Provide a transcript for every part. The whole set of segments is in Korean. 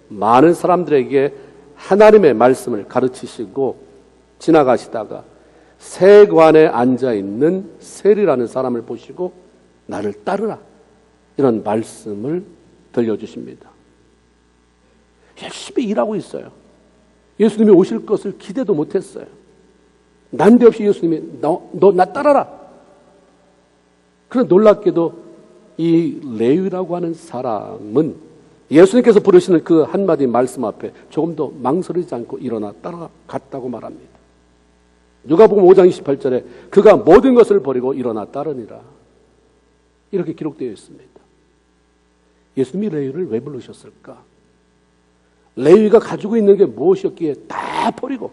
많은 사람들에게 하나님의 말씀을 가르치시고 지나가시다가 세관에 앉아있는 세리라는 사람을 보시고 나를 따르라, 이런 말씀을 들려주십니다. 열심히 일하고 있어요. 예수님이 오실 것을 기대도 못했어요. 난데없이 예수님이 너 나 따라라. 그런데 놀랍게도 이 레위라고 하는 사람은 예수님께서 부르시는 그 한마디 말씀 앞에 조금도 망설이지 않고 일어나 따라갔다고 말합니다. 누가복음 5장 28절에 그가 모든 것을 버리고 일어나 따르니라, 이렇게 기록되어 있습니다. 예수님이 레위를 왜 부르셨을까? 레위가 가지고 있는 게 무엇이었기에 다 버리고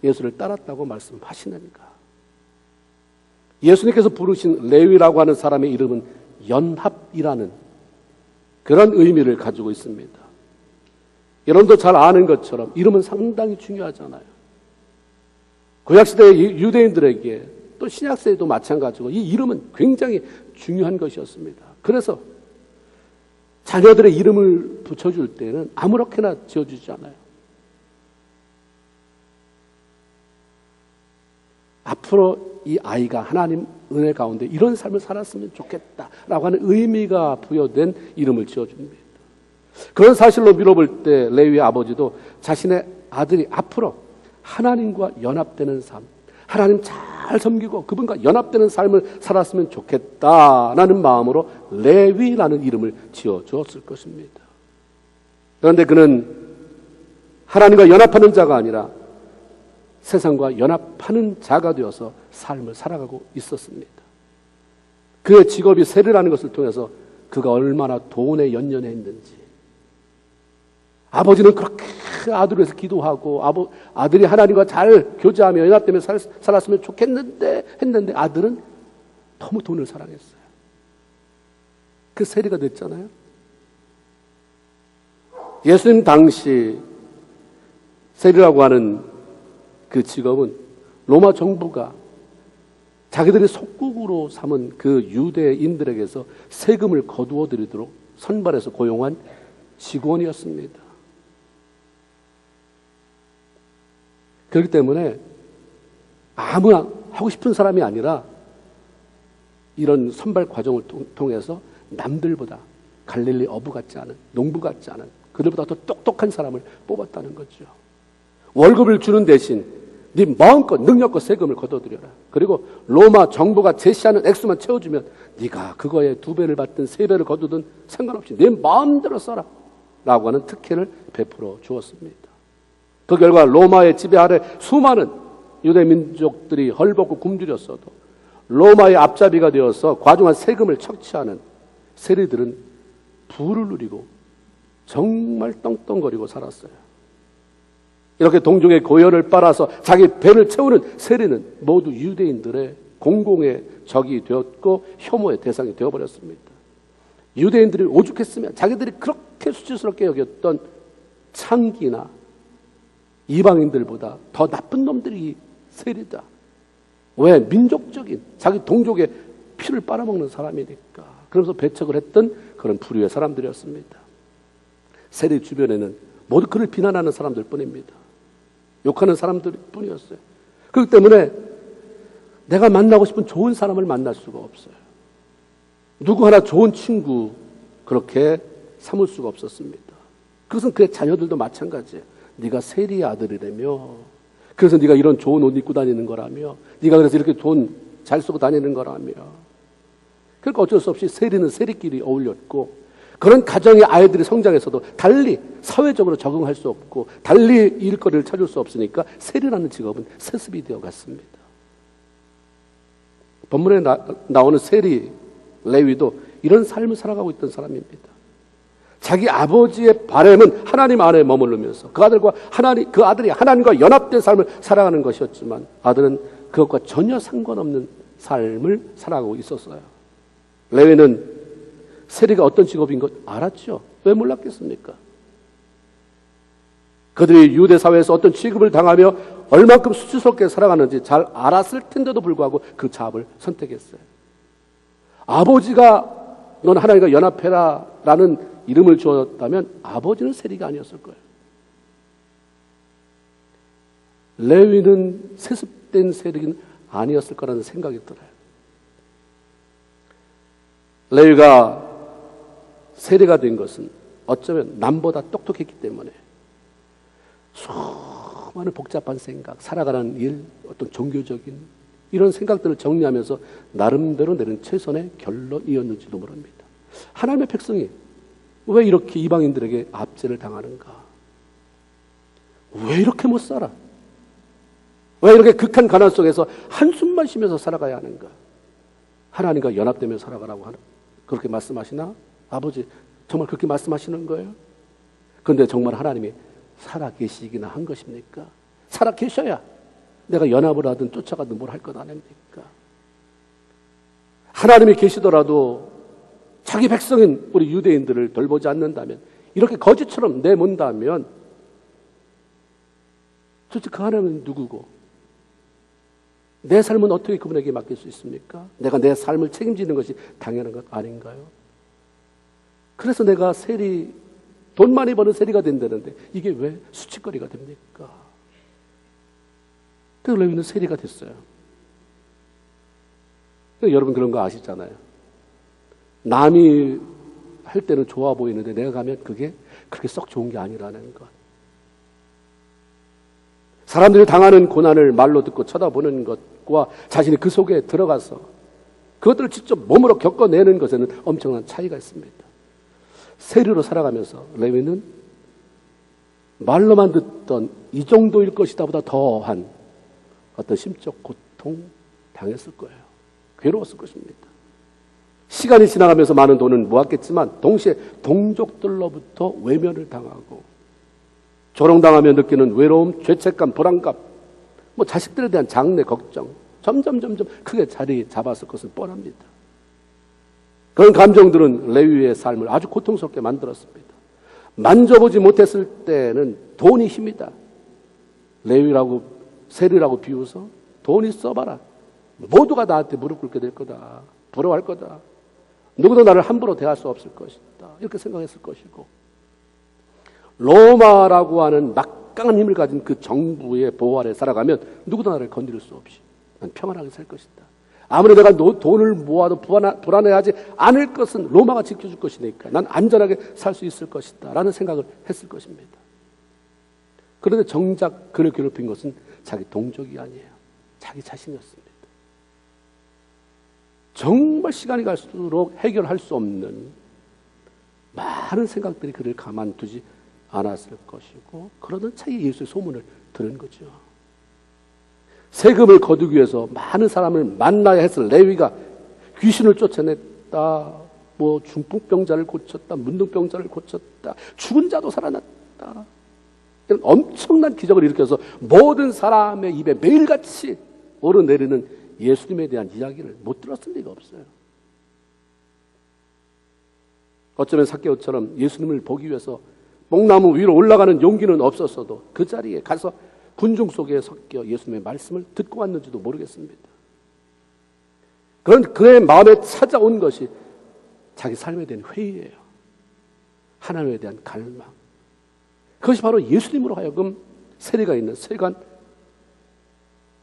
예수를 따랐다고 말씀하시는가? 예수님께서 부르신 레위라고 하는 사람의 이름은 연합이라는 그런 의미를 가지고 있습니다. 여러분도 잘 아는 것처럼 이름은 상당히 중요하잖아요. 구약시대의 유대인들에게 또 신약시대에도 마찬가지고 이 이름은 굉장히 중요한 것이었습니다. 그래서 자녀들의 이름을 붙여줄 때는 아무렇게나 지어주지 않아요. 앞으로 이 아이가 하나님 은혜 가운데 이런 삶을 살았으면 좋겠다라고 하는 의미가 부여된 이름을 지어줍니다. 그런 사실로 미뤄볼 때 레위의 아버지도 자신의 아들이 앞으로 하나님과 연합되는 삶, 하나님 잘 섬기고 그분과 연합되는 삶을 살았으면 좋겠다라는 마음으로 레위라는 이름을 지어주었을 것입니다. 그런데 그는 하나님과 연합하는 자가 아니라 세상과 연합하는 자가 되어서 삶을 살아가고 있었습니다. 그의 직업이 세리라는 것을 통해서 그가 얼마나 돈에 연연했는지, 아버지는 그렇게 아들을 위해서 기도하고 아들이 하나님과 잘 교제하며 연합되며 살았으면 좋겠는데 했는데 아들은 너무 돈을 사랑했어요. 그 세리가 됐잖아요. 예수님 당시 세리라고 하는 그 직업은 로마 정부가 자기들이 속국으로 삼은 그 유대인들에게서 세금을 거두어 드리도록 선발해서 고용한 직원이었습니다. 그렇기 때문에 아무나 하고 싶은 사람이 아니라 이런 선발 과정을 통해서 남들보다 갈릴리 어부 같지 않은, 농부 같지 않은, 그들보다 더 똑똑한 사람을 뽑았다는 거죠. 월급을 주는 대신 네 마음껏 능력껏 세금을 걷어들여라. 그리고 로마 정부가 제시하는 액수만 채워주면 네가 그거에 2배를 받든 3배를 거두든 상관없이 네 마음대로 써라 라고 하는 특혜를 베풀어 주었습니다. 그 결과 로마의 지배 아래 수많은 유대 민족들이 헐벗고 굶주렸어도 로마의 앞잡이가 되어서 과중한 세금을 착취하는 세리들은 부를 누리고 정말 떵떵거리고 살았어요. 이렇게 동족의 고열을 빨아서 자기 배를 채우는 세리는 모두 유대인들의 공공의 적이 되었고 혐오의 대상이 되어버렸습니다. 유대인들이 오죽했으면 자기들이 그렇게 수치스럽게 여겼던 창기나 이방인들보다 더 나쁜 놈들이 세리다. 왜? 민족적인 자기 동족의 피를 빨아먹는 사람이니까. 그러면서 배척을 했던 그런 부류의 사람들이었습니다. 세리 주변에는 모두 그를 비난하는 사람들 뿐입니다. 욕하는 사람들 뿐이었어요. 그렇기 때문에 내가 만나고 싶은 좋은 사람을 만날 수가 없어요. 누구 하나 좋은 친구 그렇게 삼을 수가 없었습니다. 그것은 그의 자녀들도 마찬가지예요. 네가 세리의 아들이라며, 그래서 네가 이런 좋은 옷 입고 다니는 거라며, 네가 그래서 이렇게 돈 잘 쓰고 다니는 거라며. 그러니까 어쩔 수 없이 세리는 세리끼리 어울렸고, 그런 가정의 아이들이 성장해서도 달리 사회적으로 적응할 수 없고 달리 일거리를 찾을 수 없으니까 세리라는 직업은 세습이 되어 갔습니다. 본문에 나오는 세리 레위도 이런 삶을 살아가고 있던 사람입니다. 자기 아버지의 바람은 하나님 안에 머무르면서 그 아들이 하나님과 연합된 삶을 살아가는 것이었지만 아들은 그것과 전혀 상관없는 삶을 살아가고 있었어요. 레위는 세리가 어떤 직업인 것 알았죠. 왜 몰랐겠습니까? 그들이 유대 사회에서 어떤 취급을 당하며 얼만큼 수치스럽게 살아가는지 잘 알았을 텐데도 불구하고 그 자업을 선택했어요. 아버지가 넌 하나님과 연합해라 라는 이름을 주었다면 아버지는 세리가 아니었을 거예요. 레위는 세습된 세리는 아니었을 거라는 생각이 들어요. 레위가 세리가 된 것은 어쩌면 남보다 똑똑했기 때문에 수많은 복잡한 생각, 살아가는 일, 어떤 종교적인 이런 생각들을 정리하면서 나름대로 내린 최선의 결론이었는지도 모릅니다. 하나님의 백성이 왜 이렇게 이방인들에게 압제를 당하는가? 왜 이렇게 못 살아? 왜 이렇게 극한 가난 속에서 한숨만 쉬면서 살아가야 하는가? 하나님과 연합되며 살아가라고 하는 그렇게 말씀하시나? 아버지 정말 그렇게 말씀하시는 거예요? 그런데 정말 하나님이 살아 계시기나 한 것입니까? 살아 계셔야 내가 연합을 하든 쫓아가든 뭘 할 것 아닙니까? 하나님이 계시더라도 자기 백성인 우리 유대인들을 돌보지 않는다면, 이렇게 거짓처럼 내몬다면 도대체 그 하나님은 누구고 내 삶은 어떻게 그분에게 맡길 수 있습니까? 내가 내 삶을 책임지는 것이 당연한 것 아닌가요? 그래서 내가 세리, 돈 많이 버는 세리가 된다는데 이게 왜 수치거리가 됩니까? 그래서 레위는 세리가 됐어요. 여러분 그런 거 아시잖아요. 남이 할 때는 좋아 보이는데 내가 가면 그게 그렇게 썩 좋은 게 아니라는 것. 사람들이 당하는 고난을 말로 듣고 쳐다보는 것과 자신이 그 속에 들어가서 그것들을 직접 몸으로 겪어내는 것에는 엄청난 차이가 있습니다. 세리로 살아가면서 레위는 말로만 듣던 이 정도일 것이다 보다 더한 어떤 심적 고통 당했을 거예요. 괴로웠을 것입니다. 시간이 지나가면서 많은 돈은 모았겠지만 동시에 동족들로부터 외면을 당하고 조롱당하며 느끼는 외로움, 죄책감, 불안감, 자식들에 대한 장래 걱정 점점 크게 자리 잡았을 것은 뻔합니다. 그런 감정들은 레위의 삶을 아주 고통스럽게 만들었습니다. 만져보지 못했을 때는 돈이 힘이다. 레위라고 세리라고 비웃어 돈이 써봐라. 모두가 나한테 무릎 꿇게 될 거다. 부러워할 거다. 누구도 나를 함부로 대할 수 없을 것이다. 이렇게 생각했을 것이고, 로마라고 하는 막강한 힘을 가진 그 정부의 보호 아래 살아가면 누구도 나를 건드릴 수 없이 난 평안하게 살 것이다. 아무리 내가 돈을 모아도 불안해하지 않을 것은 로마가 지켜줄 것이니까 난 안전하게 살 수 있을 것이다 라는 생각을 했을 것입니다. 그런데 정작 그를 괴롭힌 것은 자기 동족이 아니에요. 자기 자신이었습니다. 정말 시간이 갈수록 해결할 수 없는 많은 생각들이 그를 가만두지 않았을 것이고, 그러던 차에 예수의 소문을 들은 거죠. 세금을 거두기 위해서 많은 사람을 만나야 했을 레위가 귀신을 쫓아냈다, 중풍병자를 고쳤다, 문둥병자를 고쳤다, 죽은 자도 살아났다, 이런 엄청난 기적을 일으켜서 모든 사람의 입에 매일같이 오르내리는 예수님에 대한 이야기를 못 들었을 리가 없어요. 어쩌면 삭개오처럼 예수님을 보기 위해서 뽕나무 위로 올라가는 용기는 없었어도 그 자리에 가서 군중 속에 섞여 예수님의 말씀을 듣고 왔는지도 모르겠습니다. 그런 그의 마음에 찾아온 것이 자기 삶에 대한 회의예요. 하나님에 대한 갈망. 그것이 바로 예수님으로 하여금 세리가 있는 세관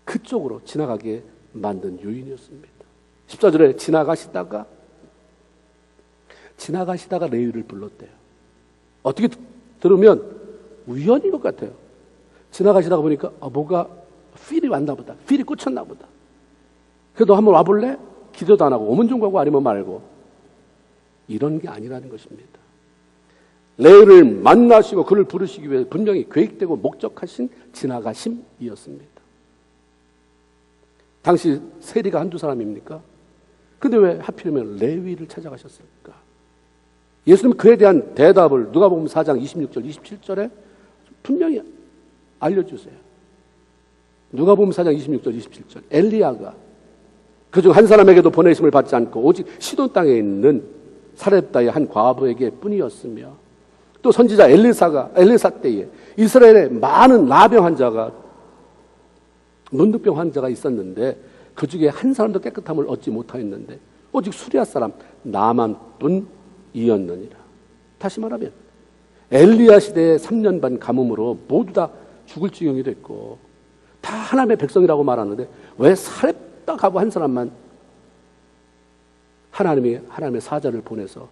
그쪽으로 지나가게 만든 요인이었습니다. 14절에 지나가시다가 레위를 불렀대요. 어떻게 들으면 우연인 것 같아요. 지나가시다가 보니까 뭐가 필이 왔나 보다. 필이 꽂혔나 보다. 그래도 한번 와볼래? 기도도 안 하고 오면 좀 가고 아니면 말고. 이런 게 아니라는 것입니다. 레위를 만나시고 그를 부르시기 위해 분명히 계획되고 목적하신 지나가심이었습니다. 당시 세리가 한두 사람입니까? 근데 왜 하필이면 레위를 찾아가셨을까? 예수님은 그에 대한 대답을 누가복음 4장 26절, 27절에 분명히 알려주세요. 누가복음 4장 26절, 27절. 엘리야가 그중 한 사람에게도 보내심을 받지 않고 오직 시돈 땅에 있는 사렙다의 한 과부에게 뿐이었으며, 또 선지자 엘리사 때에 이스라엘에 많은 나병 환자가, 문둥병 환자가 있었는데 그 중에 한 사람도 깨끗함을 얻지 못하였는데 오직 수리아 사람 나만뿐이었느니라. 다시 말하면 엘리야 시대의 3년 반 가뭄으로 모두 다 죽을 지경이 됐고 다 하나님의 백성이라고 말하는데 왜 사렙다 가고 한 사람만 하나님의 사자를 보내서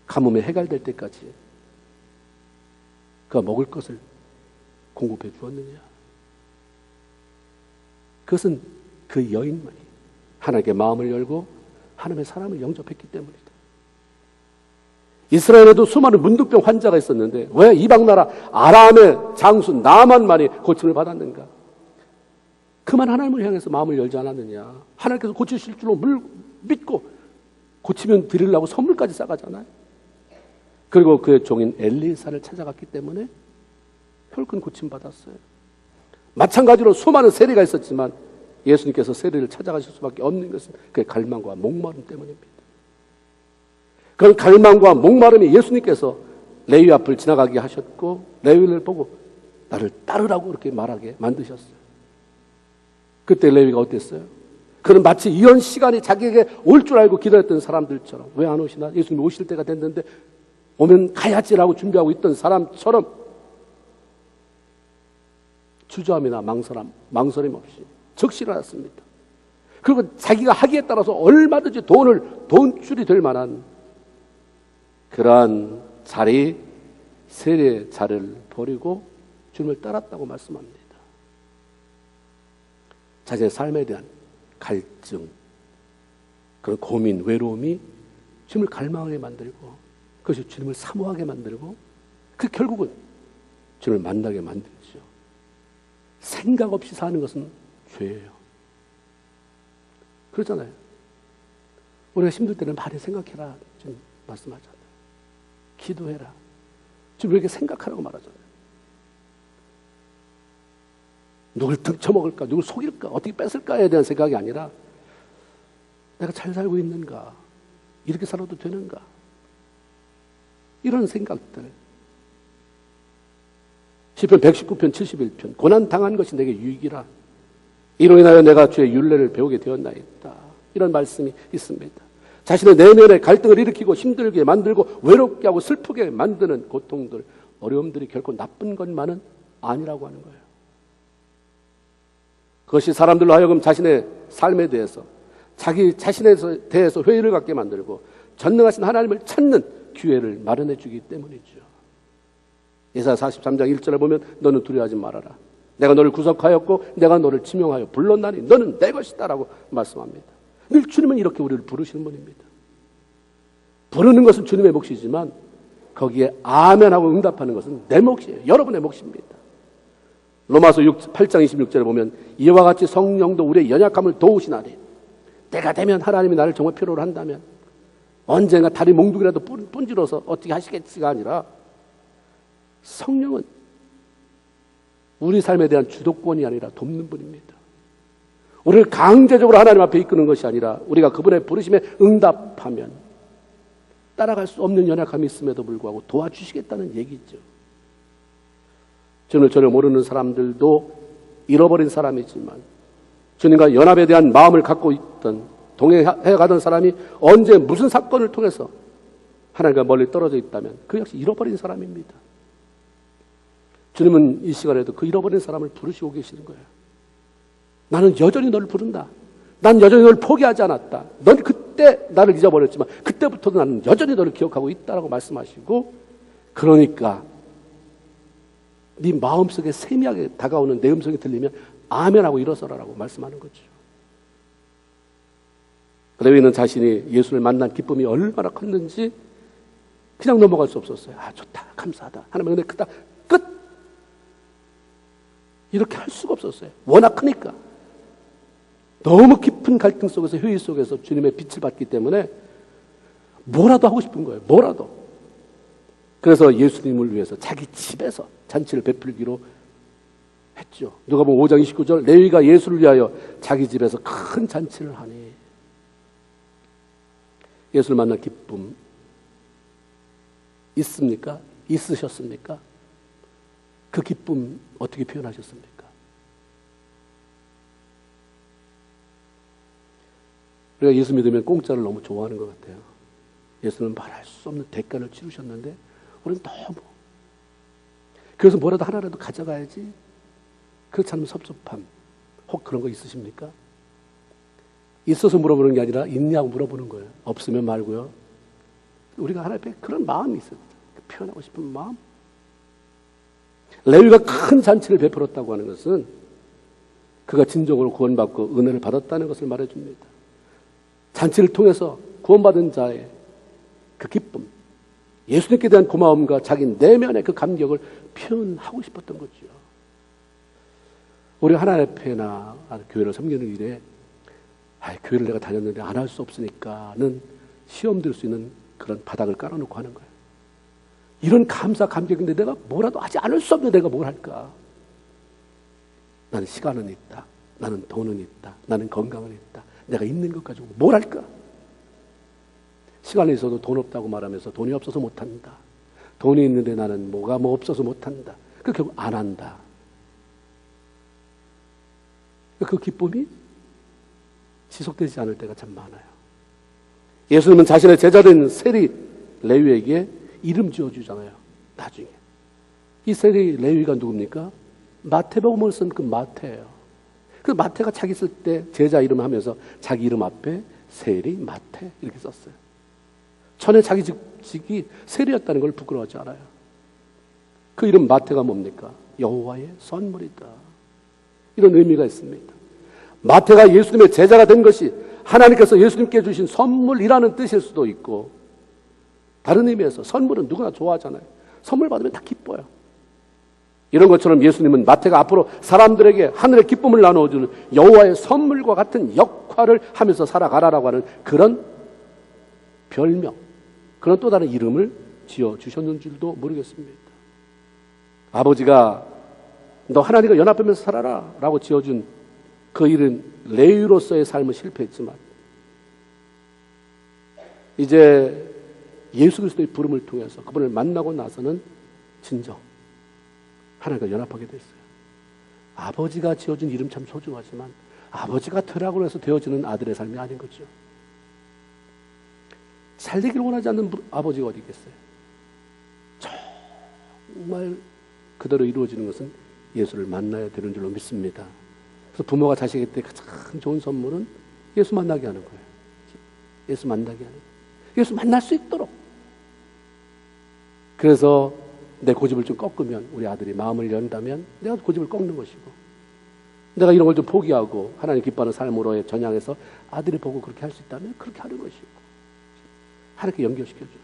가뭄에 해갈될 때까지 그가 먹을 것을 공급해 주었느냐? 그것은 그 여인만이 하나님께 마음을 열고 하나님의 사람을 영접했기 때문이다. 이스라엘에도 수많은 문둥병 환자가 있었는데 왜 이방나라 아람의 장수 나만만이 고침을 받았는가? 그만 하나님을 향해서 마음을 열지 않았느냐? 하나님께서 고치실 줄로 믿고 고치면 드리려고 선물까지 싸가잖아요. 그리고 그의 종인 엘리사를 찾아갔기 때문에 혈근 고침받았어요. 마찬가지로 수많은 세리가 있었지만 예수님께서 세리를 찾아가실 수밖에 없는 것은 그의 갈망과 목마름 때문입니다. 그런 갈망과 목마름이 예수님께서 레위 앞을 지나가게 하셨고 레위를 보고 나를 따르라고 그렇게 말하게 만드셨어요. 그때 레위가 어땠어요? 그는 마치 이런 시간이 자기에게 올 줄 알고 기다렸던 사람들처럼 왜 안 오시나? 예수님이 오실 때가 됐는데 오면 가야지라고 준비하고 있던 사람처럼 주저함이나 망설임 없이 즉시 일어났습니다. 그리고 자기가 하기에 따라서 얼마든지 돈줄이 될 만한 그러한 자리, 세례의 자리를 버리고 주님을 따랐다고 말씀합니다. 자신의 삶에 대한 갈증, 그런 고민, 외로움이 주님을 갈망하게 만들고 그것이 주님을 사모하게 만들고 그 결국은 주님을 만나게 만들죠. 생각 없이 사는 것은 죄예요. 그렇잖아요. 우리가 힘들 때는 많이 생각해라 좀 말씀하잖아요. 기도해라. 좀 이렇게 생각하라고 말하잖아요. 누굴 등쳐먹을까, 누굴 속일까, 어떻게 뺏을까에 대한 생각이 아니라 내가 잘 살고 있는가, 이렇게 살아도 되는가, 이런 생각들. 시편 119편 71편 고난당한 것이 내게 유익이라 이로 인하여 내가 주의 율례를 배우게 되었나이다. 이런 말씀이 있습니다. 자신의 내면에 갈등을 일으키고 힘들게 만들고 외롭게 하고 슬프게 만드는 고통들, 어려움들이 결코 나쁜 것만은 아니라고 하는 거예요. 그것이 사람들로 하여금 자신의 삶에 대해서 자기 자신에 대해서 회의를 갖게 만들고 전능하신 하나님을 찾는 기회를 마련해 주기 때문이죠. 예사야 43장 1절에 보면 너는 두려워하지 말아라. 내가 너를 구속하였고 내가 너를 지명하여 불렀나니 너는 내 것이다 라고 말씀합니다. 늘 주님은 이렇게 우리를 부르시는 분입니다. 부르는 것은 주님의 몫이지만 거기에 아멘하고 응답하는 것은 내 몫이에요. 여러분의 몫입니다. 로마서 8장 26절에 보면 이와 같이 성령도 우리의 연약함을 도우시나니 때가 되면 하나님이 나를 정말 필요로 한다면 언젠가 다리 몽둥이라도 분질러서 어떻게 하시겠지가 아니라 성령은 우리 삶에 대한 주도권이 아니라 돕는 분입니다. 우리를 강제적으로 하나님 앞에 이끄는 것이 아니라 우리가 그분의 부르심에 응답하면 따라갈 수 없는 연약함이 있음에도 불구하고 도와주시겠다는 얘기죠. 주님을 전혀 모르는 사람들도 잃어버린 사람이지만 주님과 연합에 대한 마음을 갖고 있던 동행해 가던 사람이 언제 무슨 사건을 통해서 하나님과 멀리 떨어져 있다면 그 역시 잃어버린 사람입니다. 주님은 이 시간에도 그 잃어버린 사람을 부르시고 계시는 거예요. 나는 여전히 너를 부른다. 난 여전히 너를 포기하지 않았다. 넌 그때 나를 잊어버렸지만 그때부터도 나는 여전히 너를 기억하고 있다라고 말씀하시고 그러니까 네 마음속에 세미하게 다가오는 내 음성이 들리면 아멘하고 일어서라라고 말씀하는 거죠. 레위는 자신이 예수를 만난 기쁨이 얼마나 컸는지 그냥 넘어갈 수 없었어요. 아 좋다, 감사하다, 하나님의 은혜 크다, 끝. 이렇게 할 수가 없었어요. 워낙 크니까. 너무 깊은 갈등 속에서 회의 속에서 주님의 빛을 받기 때문에 뭐라도 하고 싶은 거예요. 뭐라도. 그래서 예수님을 위해서 자기 집에서 잔치를 베풀기로 했죠. 누가복음 5장 29절 레위가 예수를 위하여 자기 집에서 큰 잔치를 하니 예수를 만난 기쁨 있습니까? 있으셨습니까? 그 기쁨 어떻게 표현하셨습니까? 우리가 예수 믿으면 공짜를 너무 좋아하는 것 같아요. 예수는 말할 수 없는 대가를 치르셨는데 우리는 너무 그래서 뭐라도 하나라도 가져가야지. 그렇지 않으면 섭섭함. 혹 그런 거 있으십니까? 있어서 물어보는 게 아니라 있냐고 물어보는 거예요. 없으면 말고요. 우리가 하나님 앞에 그런 마음이 있어요. 표현하고 싶은 마음. 레위가 큰 잔치를 베풀었다고 하는 것은 그가 진정으로 구원받고 은혜를 받았다는 것을 말해줍니다. 잔치를 통해서 구원받은 자의 그 기쁨, 예수님께 대한 고마움과 자기 내면의 그 감격을 표현하고 싶었던 거죠. 우리 하나님 앞에나 교회를 섬기는 일에 교회를 내가 다녔는데 안 할 수 없으니까는 시험 들 수 있는 그런 바닥을 깔아놓고 하는 거예요. 이런 감사 감격인데 내가 뭐라도 하지 않을 수 없는데 내가 뭘 할까? 나는 시간은 있다. 나는 돈은 있다. 나는 건강은 있다. 내가 있는 것 가지고 뭘 할까? 시간이 있어도 돈 없다고 말하면서 돈이 없어서 못한다. 돈이 있는데 나는 뭐가 없어서 못한다. 그 결국 안 한다. 그 기쁨이 지속되지 않을 때가 참 많아요. 예수님은 자신의 제자된 세리 레위에게 이름 지어주잖아요. 나중에. 이 세리 레위가 누굽니까? 마태복음을 쓴 그 마태예요. 그 마태가 자기 쓸 때 제자 이름 하면서 자기 이름 앞에 세리 마태 이렇게 썼어요. 전에 자기 직이 세리였다는 걸 부끄러워하지 않아요. 그 이름 마태가 뭡니까? 여호와의 선물이다. 이런 의미가 있습니다. 마태가 예수님의 제자가 된 것이 하나님께서 예수님께 주신 선물이라는 뜻일 수도 있고, 다른 의미에서 선물은 누구나 좋아하잖아요. 선물 받으면 다 기뻐요. 이런 것처럼 예수님은 마태가 앞으로 사람들에게 하늘의 기쁨을 나누어주는 여호와의 선물과 같은 역할을 하면서 살아가라라고 하는 그런 별명, 그런 또 다른 이름을 지어주셨는 줄도 모르겠습니다. 아버지가 너 하나님과 연합하면서 살아라 라고 지어준 그 일은 레위로서의 삶은 실패했지만 이제 예수 그리스도의 부름을 통해서 그분을 만나고 나서는 진정 하나님과 연합하게 됐어요. 아버지가 지어준 이름 참 소중하지만 아버지가 되라고 해서 되어지는 아들의 삶이 아닌 거죠. 살리기를 원하지 않는 아버지가 어디 있겠어요? 정말 그대로 이루어지는 것은 예수를 만나야 되는 줄로 믿습니다. 그래서 부모가 자식에게 가장 좋은 선물은 예수 만나게 하는 거예요. 예수 만나게 하는 거예요. 예수 만날 수 있도록. 그래서 내 고집을 좀 꺾으면, 우리 아들이 마음을 연다면 내가 고집을 꺾는 것이고, 내가 이런 걸 좀 포기하고 하나님 기뻐하는 삶으로의 전향해서 아들이 보고 그렇게 할 수 있다면 그렇게 하는 것이고, 하나님께 연결시켜줘요.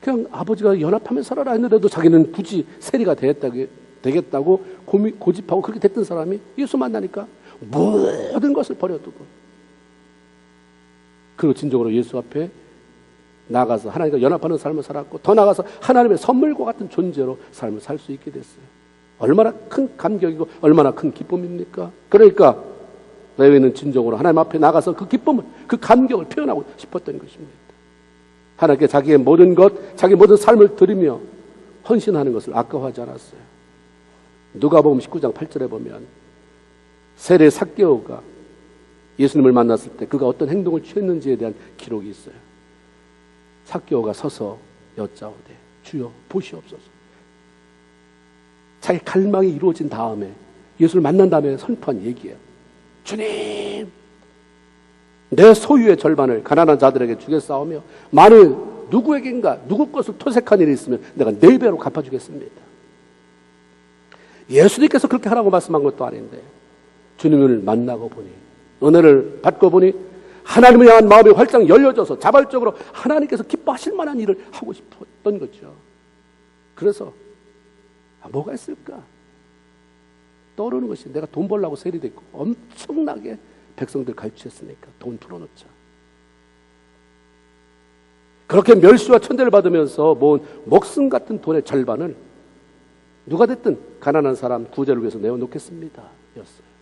그냥 아버지가 연합하면서 살아라 했는데도 자기는 굳이 세리가 되겠다고 고집하고 그렇게 됐던 사람이 예수 만나니까 모든 것을 버려두고, 그리고 진정으로 예수 앞에 나가서 하나님과 연합하는 삶을 살았고, 더 나아가서 하나님의 선물과 같은 존재로 삶을 살 수 있게 됐어요. 얼마나 큰 감격이고 얼마나 큰 기쁨입니까? 그러니까 레위는 진정으로 하나님 앞에 나가서 그 기쁨을, 그 감격을 표현하고 싶었던 것입니다. 하나님께 자기의 모든 것, 자기 모든 삶을 드리며 헌신하는 것을 아까워하지 않았어요. 누가복음 19장 8절에 보면 세례 삭개오가 예수님을 만났을 때 그가 어떤 행동을 취했는지에 대한 기록이 있어요. 삭개오가 서서 여짜오되 주여 보시옵소서. 자기 갈망이 이루어진 다음에, 예수를 만난 다음에 선포한 얘기예요. 주님, 내 소유의 절반을 가난한 자들에게 주겠사오며 만일 누구에겐가 누구 것을 토색한 일이 있으면 내가 4배로 갚아주겠습니다. 예수님께서 그렇게 하라고 말씀한 것도 아닌데 주님을 만나고 보니, 은혜를 받고 보니 하나님을 향한 마음이 활짝 열려져서 자발적으로 하나님께서 기뻐하실 만한 일을 하고 싶었던 거죠. 그래서 뭐가 있을까? 떠오르는 것이, 내가 돈 벌려고 세리됐고 엄청나게 백성들 갈취했으니까 돈 풀어놓자. 그렇게 멸시와 천대를 받으면서 모은 목숨 같은 돈의 절반을 누가 됐든 가난한 사람 구제를 위해서 내어놓겠습니다 였어요.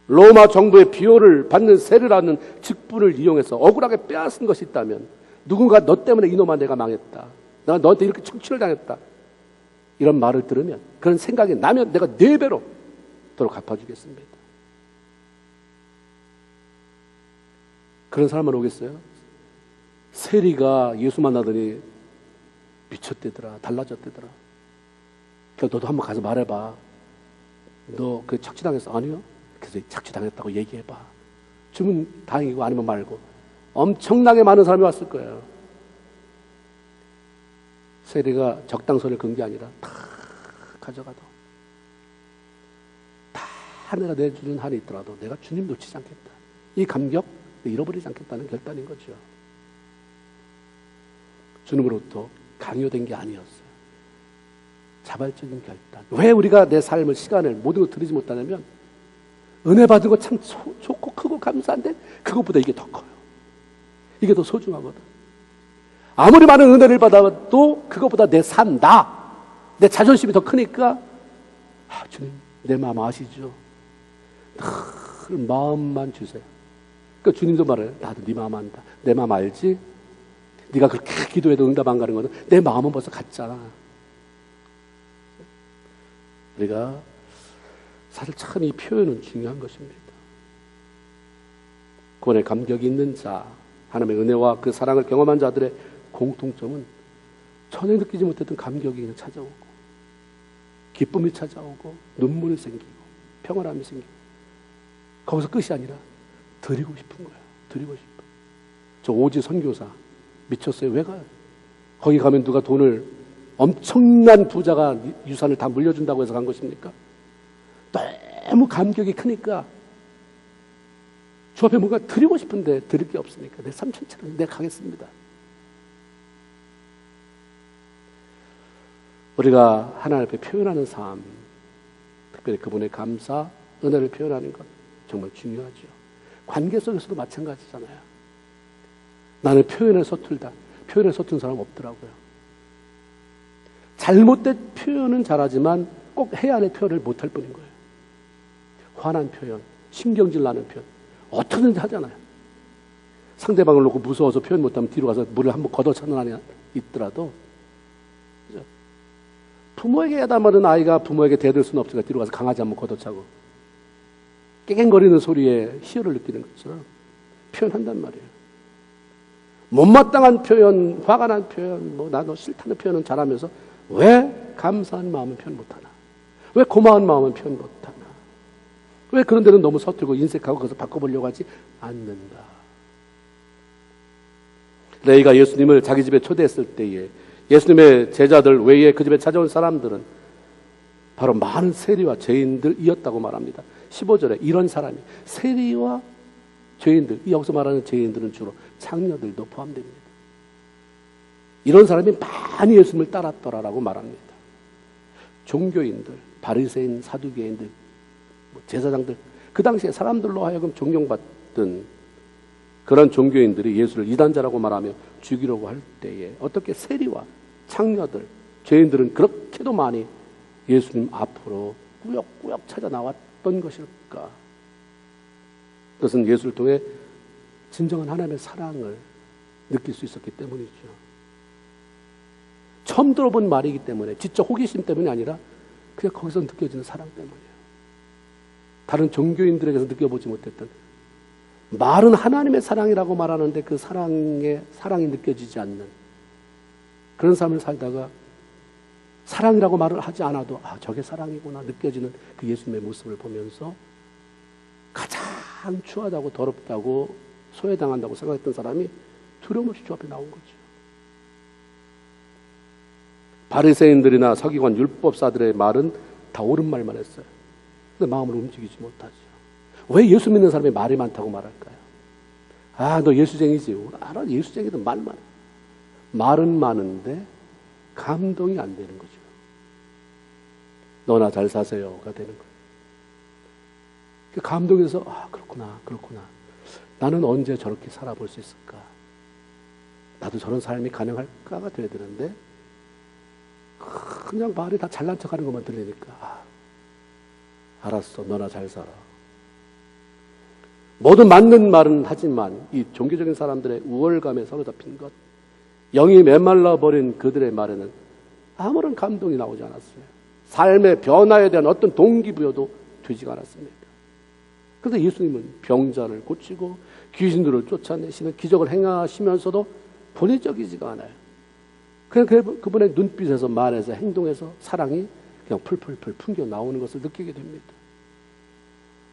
로마 정부의 비호를 받는 세례라는 직분을 이용해서 억울하게 빼앗은 것이 있다면, 누군가 너 때문에 이놈아 내가 망했다, 내가 너한테 이렇게 착취를 당했다, 이런 말을 들으면, 그런 생각이 나면 내가 4배로 도로 갚아주겠습니다. 그런 사람만 오겠어요? 세리가 예수 만나더니 미쳤대더라. 달라졌대더라. 그래서 너도 한번 가서 말해봐. 너 그 착취당했어? 아니요. 그래서 착취당했다고 얘기해봐. 주면 다행이고 아니면 말고. 엄청나게 많은 사람이 왔을 거예요. 세리가 적당선을 건 게 아니라 다 가져가도 다 내가 내주는 한이 있더라도 내가 주님 놓치지 않겠다. 이 감격 잃어버리지 않겠다는 결단인 거죠. 주님으로부터 강요된 게 아니었어요. 자발적인 결단. 왜 우리가 내 삶을, 시간을, 모든 걸 드리지 못하냐면 은혜 받은 거 참 좋고 크고 감사한데 그것보다 이게 더 커요. 이게 더 소중하거든. 아무리 많은 은혜를 받아도 그것보다 내 삶, 내 자존심이 더 크니까 주님 내 마음 아시죠? 늘 마음만 주세요. 그러니까 주님도 말해요. 나도 네 마음 안다. 내 마음 알지? 네가 그렇게 기도해도 응답 안 가는 거는 내 마음은 벌써 갔잖아. 우리가 사실 참 이 표현은 중요한 것입니다. 구원의 감격이 있는 자, 하나님의 은혜와 그 사랑을 경험한 자들의 공통점은 전혀 느끼지 못했던 감격이 그냥 찾아오고 기쁨이 찾아오고 눈물이 생기고 평안함이 생기고 거기서 끝이 아니라 드리고 싶은 거야. 드리고 싶어. 저 오지 선교사 미쳤어요. 왜 가요? 거기 가면 누가 돈을 엄청난 부자가 유산을 다 물려준다고 해서 간 것입니까? 너무 감격이 크니까 주 앞에 뭔가 드리고 싶은데 드릴 게 없으니까 내 삶 전체를 내가 가겠습니다. 우리가 하나님 앞에 표현하는 삶, 특별히 그분의 감사, 은혜를 표현하는 것 정말 중요하죠. 관계 속에서도 마찬가지잖아요. 나는 표현에 서툴다. 표현에 서툰 사람 없더라고요. 잘못된 표현은 잘하지만 꼭 해야 할 표현을 못할 뿐인 거예요. 화난 표현, 신경질 나는 표현 어떻게든지 하잖아요. 상대방을 놓고 무서워서 표현 못하면 뒤로 가서 물을 한번 걷어차는 한이 있더라도 그죠? 부모에게 야단맞은 아이가 부모에게 대들 수는 없으니까 뒤로 가서 강아지 한번 걷어차고 깨갱거리는 소리에 희열을 느끼는 것처럼 표현한단 말이에요. 못마땅한 표현, 화가 난 표현, 나 너 싫다는 표현은 잘하면서 왜 감사한 마음은 표현 못하나? 왜 고마운 마음은 표현 못하나? 왜 그런 데는 너무 서툴고 인색하고 그래서 바꿔보려고 하지 않는가? 레이가 예수님을 자기 집에 초대했을 때에 예수님의 제자들 외에 그 집에 찾아온 사람들은 바로 많은 세리와 죄인들이었다고 말합니다. 15절에 이런 사람이 세리와 죄인들, 여기서 말하는 죄인들은 주로 창녀들도 포함됩니다. 이런 사람이 많이 예수님을 따랐더라라고 말합니다. 종교인들, 바리새인, 사두개인들, 제사장들, 그 당시에 사람들로 하여금 존경받던 그런 종교인들이 예수를 이단자라고 말하며 죽이려고 할 때에 어떻게 세리와 창녀들, 죄인들은 그렇게도 많이 예수님 앞으로 꾸역꾸역 찾아 나왔던 것일까? 그것은 예수를 통해 진정한 하나님의 사랑을 느낄 수 있었기 때문이죠. 처음 들어본 말이기 때문에 지적 호기심 때문이 아니라 그냥 거기서 느껴지는 사랑 때문이에요. 다른 종교인들에게서 느껴보지 못했던 말은 하나님의 사랑이라고 말하는데 그 사랑이 느껴지지 않는 그런 삶을 살다가 사랑이라고 말을 하지 않아도 저게 사랑이구나 느껴지는 그 예수님의 모습을 보면서 가장 추하다고 더럽다고 소외당한다고 생각했던 사람이 두려움 없이 주 앞에 나온 거죠. 바리새인들이나 서기관 율법사들의 말은 다 옳은 말만 했어요. 근데 마음을 움직이지 못하죠. 왜 예수 믿는 사람이 말이 많다고 말할까요? 너 예수쟁이지. 알아, 예수쟁이든 말만 해. 말은 많은데 감동이 안 되는 거죠. 너나 잘 사세요가 되는 거예요. 감동해서 그렇구나. 나는 언제 저렇게 살아볼 수 있을까? 나도 저런 삶이 가능할까가 돼야 되는데 그냥 말이 다 잘난 척하는 것만 들리니까 알았어, 너나 잘 살아. 모두 맞는 말은 하지만 이 종교적인 사람들의 우월감에 사로잡힌 것, 영이 메말라 버린 그들의 말에는 아무런 감동이 나오지 않았어요. 삶의 변화에 대한 어떤 동기부여도 되지가 않았습니다. 그래서 예수님은 병자를 고치고 귀신들을 쫓아내시는 기적을 행하시면서도 본의적이지가 않아요. 그냥 그분의 눈빛에서, 말에서, 행동에서 사랑이 그냥 풀풀풀 풍겨 나오는 것을 느끼게 됩니다.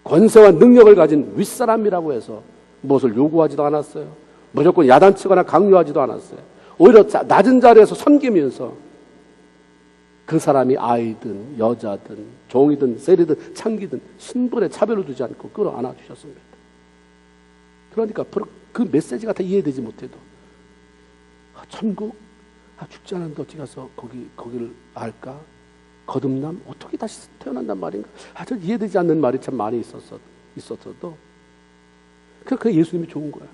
권세와 능력을 가진 윗사람이라고 해서 무엇을 요구하지도 않았어요. 무조건 야단치거나 강요하지도 않았어요. 오히려 낮은 자리에서 섬기면서 그 사람이 아이든 여자든 종이든 세리든 창기든 신분에 차별을 두지 않고 끌어안아 주셨습니다. 그러니까 그 메시지가 다 이해되지 못해도 천국 죽지 않았는데 어떻게 가서 거기를 알까? 거듭남? 어떻게 다시 태어난단 말인가? 저 이해되지 않는 말이 참 많이 있었어도 그 예수님이 좋은 거야.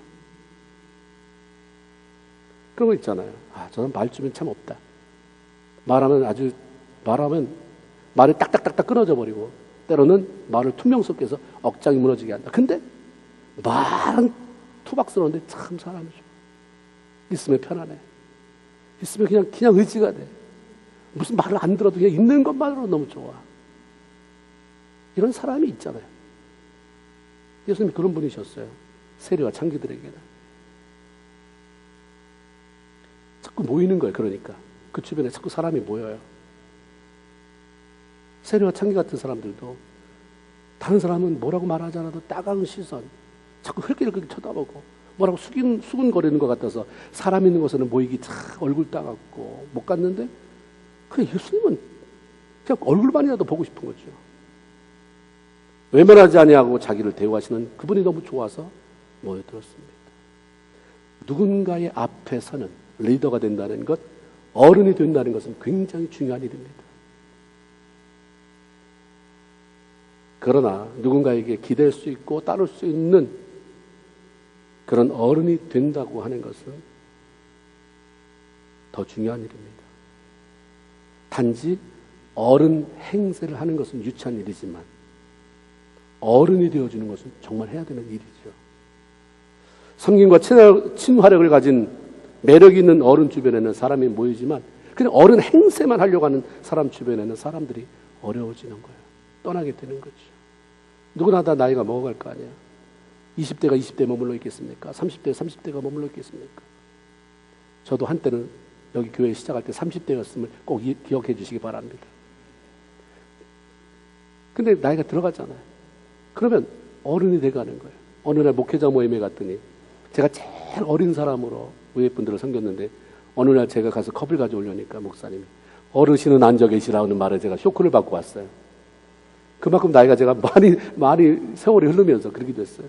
그런 거 있잖아요. 저는 말주변 참 없다. 말하면 말이 딱딱딱딱 끊어져 버리고 때로는 말을 투명스럽게 해서 억장이 무너지게 한다. 근데 말은 투박스러운데 참 사람이 좋아. 있으면 편안해. 있으면 그냥 의지가 돼. 무슨 말을 안 들어도 그냥 있는 것만으로 너무 좋아. 이런 사람이 있잖아요. 예수님이 그런 분이셨어요. 세리와 창기들에게는. 자꾸 모이는 거예요. 그러니까 그 주변에 자꾸 사람이 모여요. 세리와 창기 같은 사람들도 다른 사람은 뭐라고 말하지 않아도 따가운 시선, 자꾸 흘끗흘끗 쳐다보고 뭐라고 수근거리는 것 같아서 사람 있는 곳에는 모이기 참 얼굴 따갑고 못 갔는데 그냥 예수님은 그냥 얼굴만이라도 보고 싶은 거죠. 외면하지 아니하고 자기를 대우하시는 그분이 너무 좋아서 모여들었습니다. 누군가의 앞에 서는 리더가 된다는 것, 어른이 된다는 것은 굉장히 중요한 일입니다. 그러나 누군가에게 기댈 수 있고 따를 수 있는 그런 어른이 된다고 하는 것은 더 중요한 일입니다. 단지 어른 행세를 하는 것은 유치한 일이지만 어른이 되어주는 것은 정말 해야 되는 일이죠. 섬김과 친화력을 가진 매력 있는 어른 주변에는 사람이 모이지만 그냥 어른 행세만 하려고 하는 사람 주변에는 사람들이 어려워지는 거예요. 떠나게 되는 거죠. 누구나 다 나이가 먹어갈 거 아니야. 20대가 20대에 머물러 있겠습니까? 30대가 30대가 머물러 있겠습니까? 저도 한때는 여기 교회 시작할 때 30대였음을 꼭 기억해 주시기 바랍니다. 근데 나이가 들어가잖아요. 그러면 어른이 돼가는 거예요. 어느 날 목회자 모임에 갔더니 제가 제일 어린 사람으로 의회분들을 섬겼는데 어느 날 제가 가서 컵을 가져오려니까 목사님이 어르신은 앉아 계시라는 말에 제가 쇼크를 받고 왔어요. 그만큼 나이가 제가 많이 세월이 흐르면서 그렇게 됐어요.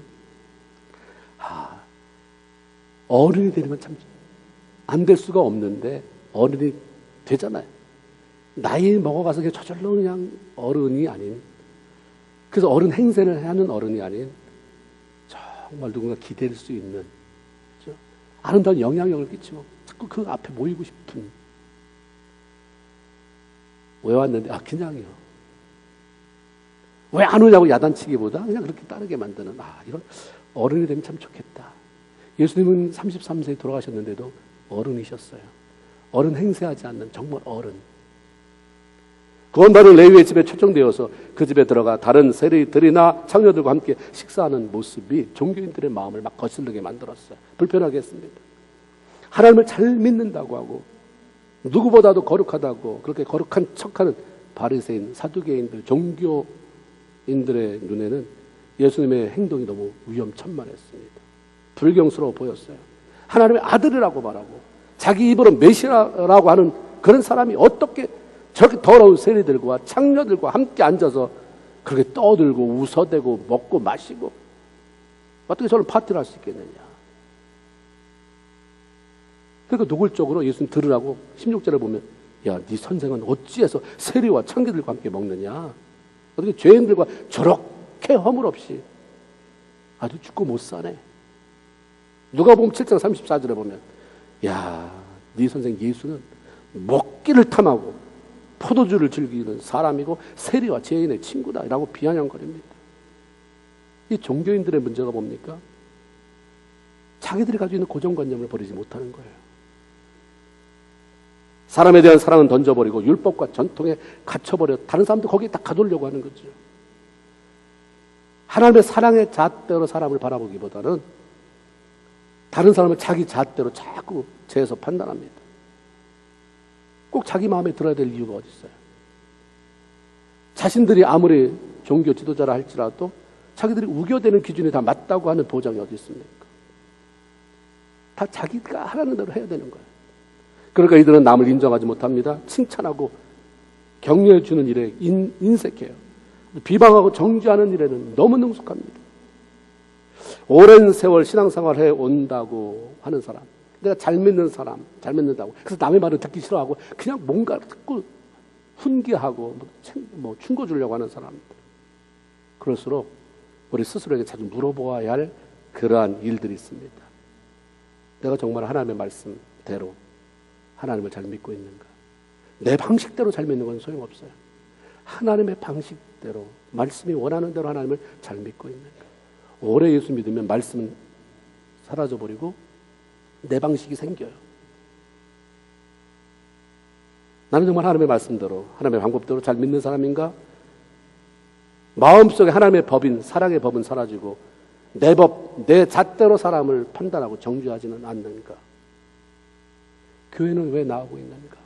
어른이 되는 건 참 안 될 수가 없는데 어른이 되잖아요. 나이 먹어가서 그냥 저절로 그냥 어른이 아닌, 그래서 어른 행세를 하는 어른이 아닌 정말 누군가 기댈 수 있는, 그렇죠? 아름다운 영향력을 끼치고 자꾸 그 앞에 모이고 싶은. 왜 왔는데? 그냥요. 왜 안 오냐고 야단치기보다 그냥 그렇게 따르게 만드는, 이런 어른이 되면 참 좋겠다. 예수님은 33세에 돌아가셨는데도 어른이셨어요. 어른 행세하지 않는 정말 어른. 구원받은 레위의 집에 초청되어서 그 집에 들어가 다른 세리들이나 창녀들과 함께 식사하는 모습이 종교인들의 마음을 막 거슬리게 만들었어요. 불편하게 했습니다. 하나님을 잘 믿는다고 하고 누구보다도 거룩하다고 그렇게 거룩한 척하는 바리새인, 사두개인들, 종교인들의 눈에는 예수님의 행동이 너무 위험천만했습니다. 불경스러워 보였어요. 하나님의 아들이라고 말하고 자기 입으로 메시아라고 하는 그런 사람이 어떻게 저렇게 더러운 세리들과 창녀들과 함께 앉아서 그렇게 떠들고 웃어대고 먹고 마시고 어떻게 저런 파티를 할 수 있겠느냐. 그러니까 노골적으로 예수님 들으라고 16절을 보면, 야, 네 선생은 어찌해서 세리와 창기들과 함께 먹느냐. 어떻게 죄인들과 저렇게 허물없이 아주 죽고 못 사네. 누가 보면 7장 34절에 보면, 야, 네 선생 예수는 먹기를 탐하고 포도주를 즐기는 사람이고 세리와 죄인의 친구다 라고 비아냥거립니다. 이 종교인들의 문제가 뭡니까? 자기들이 가지고 있는 고정관념을 버리지 못하는 거예요. 사람에 대한 사랑은 던져버리고 율법과 전통에 갇혀버려 다른 사람도 거기에 딱 가두려고 하는 거죠. 하나님의 사랑의 잣대로 사람을 바라보기보다는 다른 사람은 자기 잣대로 자꾸 재해서 판단합니다. 꼭 자기 마음에 들어야 될 이유가 어디 있어요? 자신들이 아무리 종교 지도자라 할지라도 자기들이 우겨대는 기준이 다 맞다고 하는 보장이 어디 있습니까? 다 자기가 하라는 대로 해야 되는 거예요. 그러니까 이들은 남을 인정하지 못합니다. 칭찬하고 격려해 주는 일에 인색해요. 비방하고 정죄하는 일에는 너무 능숙합니다. 오랜 세월 신앙생활 해 온다고 하는 사람, 내가 잘 믿는 사람, 잘 믿는다고 그래서 남의 말을 듣기 싫어하고 그냥 뭔가 자꾸 훈계하고 뭐 충고 주려고 하는 사람들, 그럴수록 우리 스스로에게 자주 물어보아야 할 그러한 일들이 있습니다. 내가 정말 하나님의 말씀대로 하나님을 잘 믿고 있는가? 내 방식대로 잘 믿는 건 소용없어요. 하나님의 방식대로, 말씀이 원하는 대로 하나님을 잘 믿고 있는가? 오래 예수 믿으면 말씀은 사라져버리고 내 방식이 생겨요. 나는 정말 하나님의 말씀대로, 하나님의 방법대로 잘 믿는 사람인가? 마음속에 하나님의 법인, 사랑의 법은 사라지고 내 법, 내 잣대로 사람을 판단하고 정죄하지는 않는가? 교회는 왜 나오고 있는가?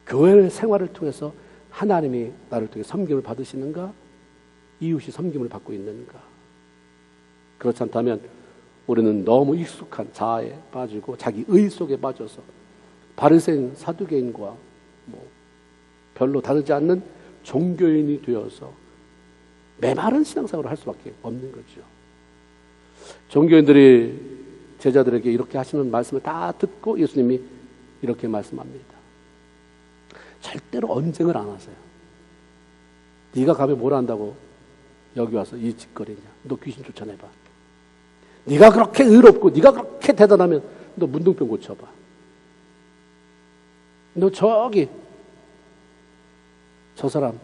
교회의 생활을 통해서 하나님이 나를 통해 섬김을 받으시는가? 이웃이 섬김을 받고 있는가? 그렇지 않다면 우리는 너무 익숙한 자아에 빠지고 자기 의 속에 빠져서 바리새인 사두개인과 별로 다르지 않는 종교인이 되어서 메마른 신앙생활을 할 수밖에 없는 거죠. 종교인들이 제자들에게 이렇게 하시는 말씀을 다 듣고 예수님이 이렇게 말씀합니다. 절대로 언쟁을 안 하세요. 네가 가면 뭘 한다고 여기 와서 이 짓거리냐? 너 귀신 쫓아내봐. 네가 그렇게 의롭고 네가 그렇게 대단하면 너 문둥병 고쳐봐. 너 저기 저 사람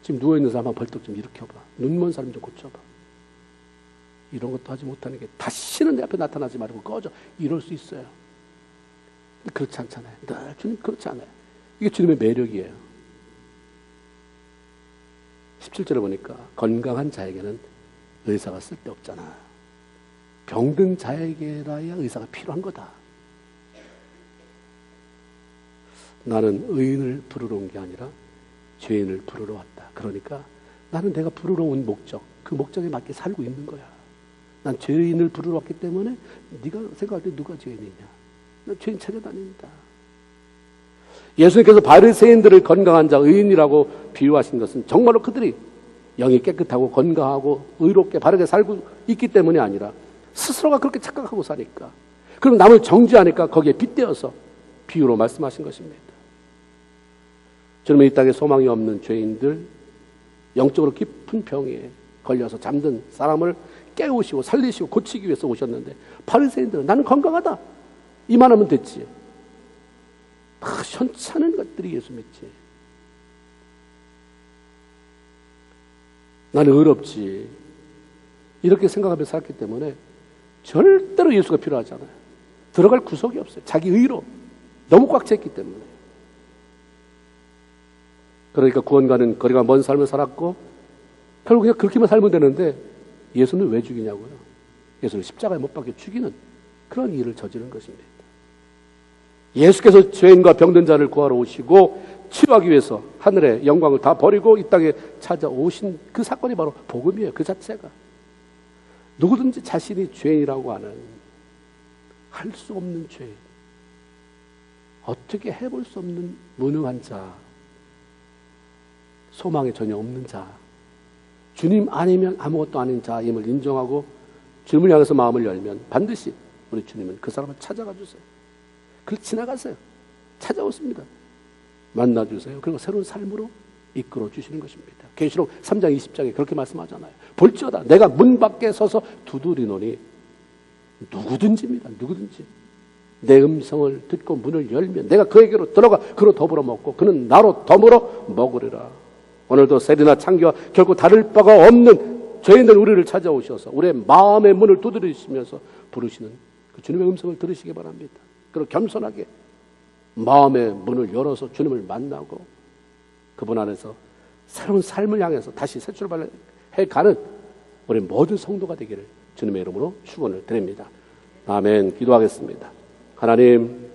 지금 누워있는 사람 한번 벌떡 좀 일으켜봐. 눈먼 사람 좀 고쳐봐. 이런 것도 하지 못하는 게 다시는 내 앞에 나타나지 말고 꺼져. 이럴 수 있어요. 근데 그렇지 않잖아요. 늘 주님 그렇지 않아요. 이게 주님의 매력이에요. 17절에 보니까 건강한 자에게는 의사가 쓸데없잖아. 병든 자에게라야 의사가 필요한 거다. 나는 의인을 부르러 온 게 아니라 죄인을 부르러 왔다. 그러니까 나는 내가 부르러 온 목적, 그 목적에 맞게 살고 있는 거야. 난 죄인을 부르러 왔기 때문에 네가 생각할 때 누가 죄인이냐? 난 죄인 찾아다닌다. 예수님께서 바리새인들을 건강한 자, 의인이라고 비유하신 것은 정말로 그들이 영이 깨끗하고 건강하고 의롭게 바르게 살고 있기 때문이 아니라 스스로가 그렇게 착각하고 사니까, 그럼 남을 정죄하니까 거기에 빗대어서 비유로 말씀하신 것입니다. 주님은 이 땅에 소망이 없는 죄인들, 영적으로 깊은 병에 걸려서 잠든 사람을 깨우시고 살리시고 고치기 위해서 오셨는데, 바리새인들은 나는 건강하다 이만하면 됐지. 현찮은 것들이 예수 믿지. 나는 의롭지. 이렇게 생각하며 살았기 때문에 절대로 예수가 필요하지 않아요. 들어갈 구석이 없어요. 자기 의로 너무 꽉 찼기 때문에. 그러니까 구원과는 거리가 먼 삶을 살았고 결국 그냥 그렇게만 살면 되는데 예수는 왜 죽이냐고요. 예수를 십자가에 못 박혀 죽이는 그런 일을 저지른 것입니다. 예수께서 죄인과 병든 자를 구하러 오시고 치유하기 위해서 하늘의 영광을 다 버리고 이 땅에 찾아오신 그 사건이 바로 복음이에요. 그 자체가. 누구든지 자신이 죄인이라고 하는, 할 수 없는 죄인, 어떻게 해볼 수 없는 무능한 자, 소망이 전혀 없는 자, 주님 아니면 아무것도 아닌 자임을 인정하고 주님을 향해서 마음을 열면 반드시 우리 주님은 그 사람을 찾아가 주세요. 그걸 지나가세요. 찾아오십니다. 만나주세요. 그리고 새로운 삶으로 이끌어 주시는 것입니다. 계시록 3장 20장에 그렇게 말씀하잖아요. 볼지어다 내가 문 밖에 서서 두드리노니, 누구든지입니다. 누구든지 내 음성을 듣고 문을 열면 내가 그에게로 들어가 그로 더불어 먹고 그는 나로 더불어 먹으리라. 오늘도 세리나 창기와 결코 다를 바가 없는 죄인들 우리를 찾아오셔서 우리의 마음의 문을 두드리시면서 부르시는 그 주님의 음성을 들으시기 바랍니다. 그리고 겸손하게 마음의 문을 열어서 주님을 만나고 그분 안에서 새로운 삶을 향해서 다시 새 출발해 가는 우리 모든 성도가 되기를 주님의 이름으로 축원을 드립니다. 아멘. 기도하겠습니다. 하나님,